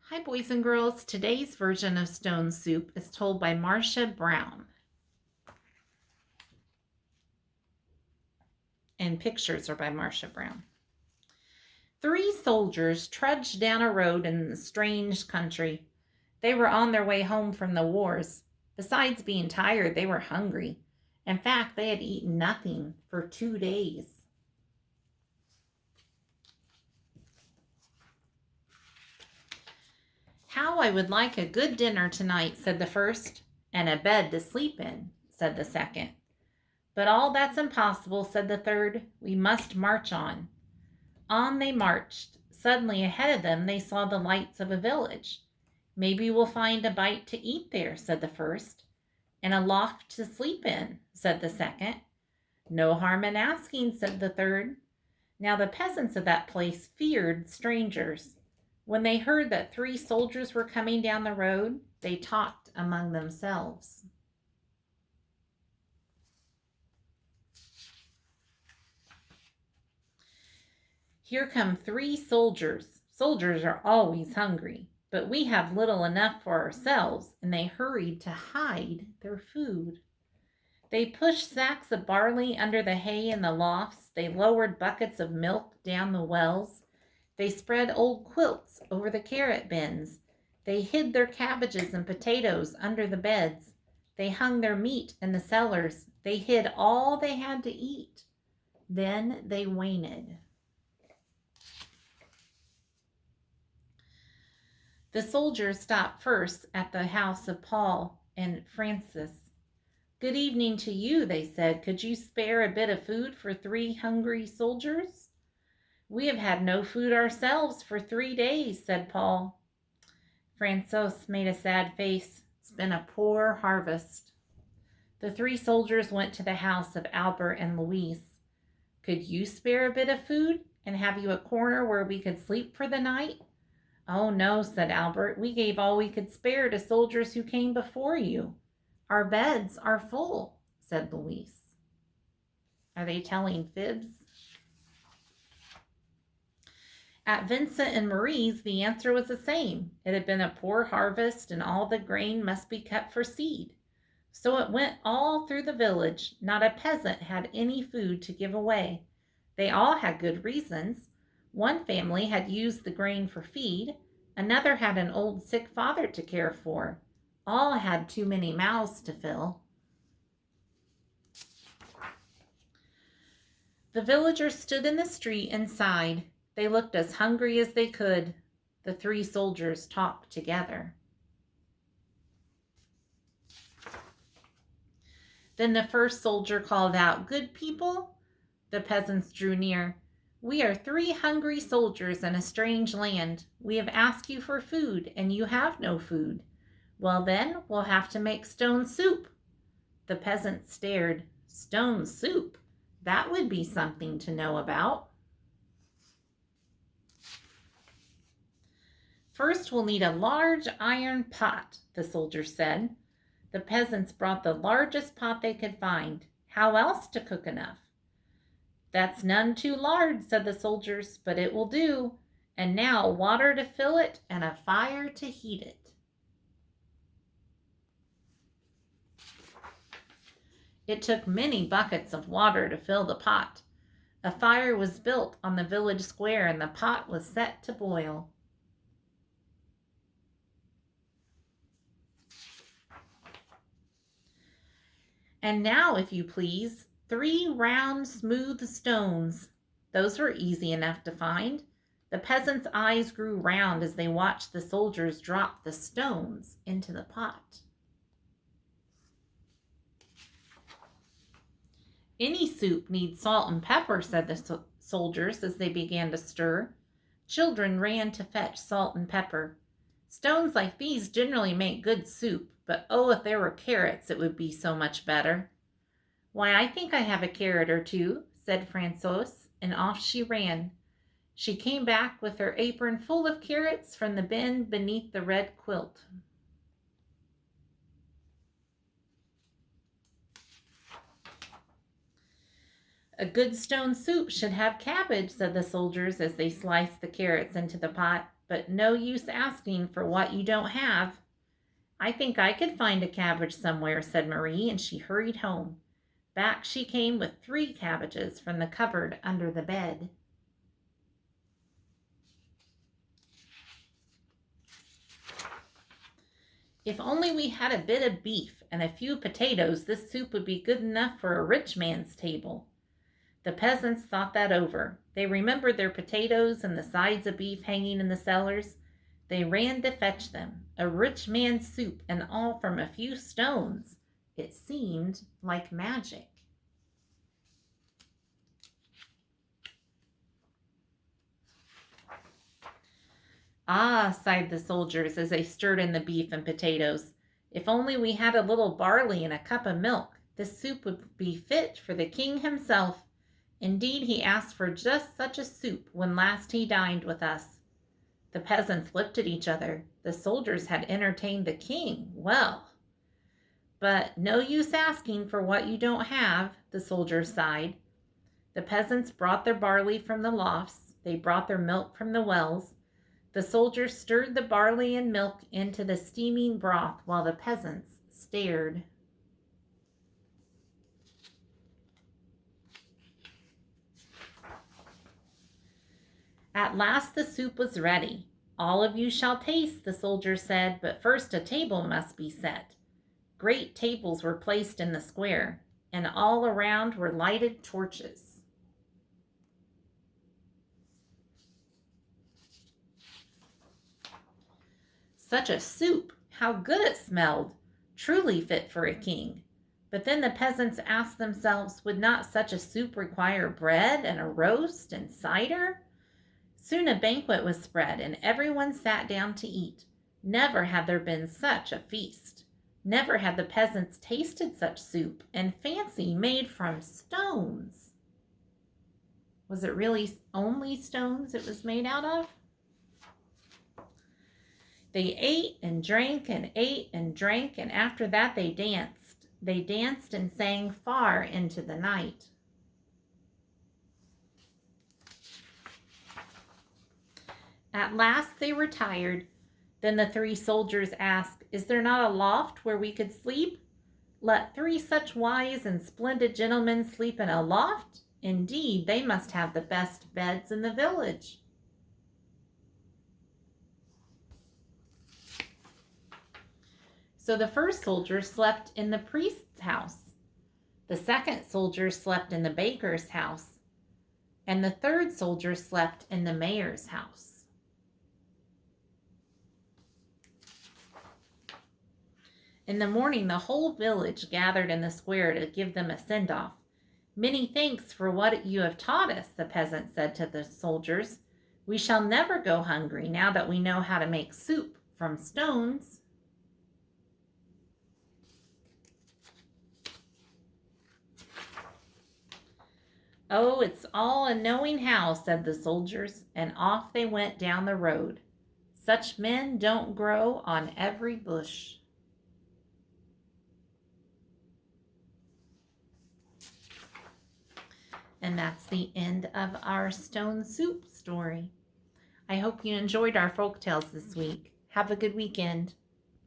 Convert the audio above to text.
Hi, boys and girls. Today's version of Stone Soup is told by Marcia Brown, and pictures are by Marcia Brown. 3 soldiers trudged down a road in a strange country. They were on their way home from the wars. Besides being tired, they were hungry. In fact, they had eaten nothing for 2 days. "How I would like a good dinner tonight," said the first. "And a bed to sleep in," said the second. "But all that's impossible," said the third. "We must march on." On they marched. Suddenly ahead of them they saw the lights of a village. "Maybe we'll find a bite to eat there," said the first. "And a loft to sleep in," said the second. "No harm in asking," said the third. Now the peasants of that place feared strangers. When they heard that 3 soldiers were coming down the road, they talked among themselves. "Here come 3 soldiers. Soldiers are always hungry, but we have little enough for ourselves," and they hurried to hide their food. They pushed sacks of barley under the hay in the lofts. They lowered buckets of milk down the wells. They spread old quilts over the carrot bins. They hid their cabbages and potatoes under the beds. They hung their meat in the cellars. They hid all they had to eat. Then they waited. The soldiers stopped first at the house of Paul and Francis. "Good evening to you," they said. "Could you spare a bit of food for 3 hungry soldiers?" "We have had no food ourselves for 3 days," said Paul. Francis made a sad face. "It's been a poor harvest." The 3 soldiers went to the house of Albert and Louise. "Could you spare a bit of food and have you a corner where we could sleep for the night?" "Oh, no," said Albert. "We gave all we could spare to soldiers who came before you." "Our beds are full," said Louise. Are they telling fibs? At Vincent and Marie's, the answer was the same. It had been a poor harvest, and all the grain must be kept for seed. So it went all through the village. Not a peasant had any food to give away. They all had good reasons. One family had used the grain for feed. Another had an old sick father to care for. All had too many mouths to fill. The villagers stood in the street and sighed. They looked as hungry as they could. The 3 soldiers talked together. Then the first soldier called out, "Good people." The peasants drew near. "We are 3 hungry soldiers in a strange land. We have asked you for food, and you have no food. Well then, we'll have to make stone soup." The peasants stared. Stone soup? That would be something to know about. "First, we'll need a large iron pot," the soldier said. The peasants brought the largest pot they could find. How else to cook enough? "That's none too large," said the soldiers, "but it will do. And now water to fill it and a fire to heat it." It took many buckets of water to fill the pot. A fire was built on the village square and the pot was set to boil. "And now, if you please, 3 round, smooth stones." Those were easy enough to find. The peasants' eyes grew round as they watched the soldiers drop the stones into the pot. "Any soup needs salt and pepper," said the soldiers as they began to stir. Children ran to fetch salt and pepper. "Stones like these generally make good soup, but oh, if there were carrots, it would be so much better." "Why, I think I have a carrot or 2, said Francois, and off she ran. She came back with her apron full of carrots from the bin beneath the red quilt. "A good stone soup should have cabbage," said the soldiers as they sliced the carrots into the pot. but no use asking for what you don't have. I think I could find a cabbage somewhere, said Marie, and she hurried home. Back she came with 3 cabbages from the cupboard under the bed. If only we had a bit of beef and a few potatoes, this soup would be good enough for a rich man's table. The peasants thought that over. They remembered their potatoes and the sides of beef hanging in the cellars. They ran to fetch them, a rich man's soup, and all from a few stones. It seemed like magic. Ah, sighed the soldiers as they stirred in the beef and potatoes. If only we had a little barley and a cup of milk, this soup would be fit for the king himself. Indeed, he asked for just such a soup when last he dined with us. The peasants looked at each other. The soldiers had entertained the king well. But no use asking for what you don't have, the soldiers sighed. The peasants brought their barley from the lofts. They brought their milk from the wells. The soldiers stirred the barley and milk into the steaming broth while the peasants stared. At last the soup was ready. All of you shall taste, the soldier said, but first a table must be set. Great tables were placed in the square, and all around were lighted torches. Such a soup! How good it smelled! Truly fit for a king. But then the peasants asked themselves, would not such a soup require bread and a roast and cider? Soon a banquet was spread, and everyone sat down to eat. Never had there been such a feast. Never had the peasants tasted such soup, and fancy made from stones. Was it really only stones it was made out of? They ate and drank and ate and drank, and after that they danced. They danced and sang far into the night. At last they were tired. Then the 3 soldiers asked, is there not a loft where we could sleep? Let 3 such wise and splendid gentlemen sleep in a loft? Indeed, they must have the best beds in the village. So the first soldier slept in the priest's house. The second soldier slept in the baker's house. And the third soldier slept in the mayor's house. In the morning, the whole village gathered in the square to give them a send-off. Many thanks for what you have taught us, the peasant said to the soldiers. We shall never go hungry now that we know how to make soup from stones. Oh, it's all a knowing how, said the soldiers, and off they went down the road. Such men don't grow on every bush. And that's the end of our stone soup story. I hope you enjoyed our folk tales this week. Have a good weekend.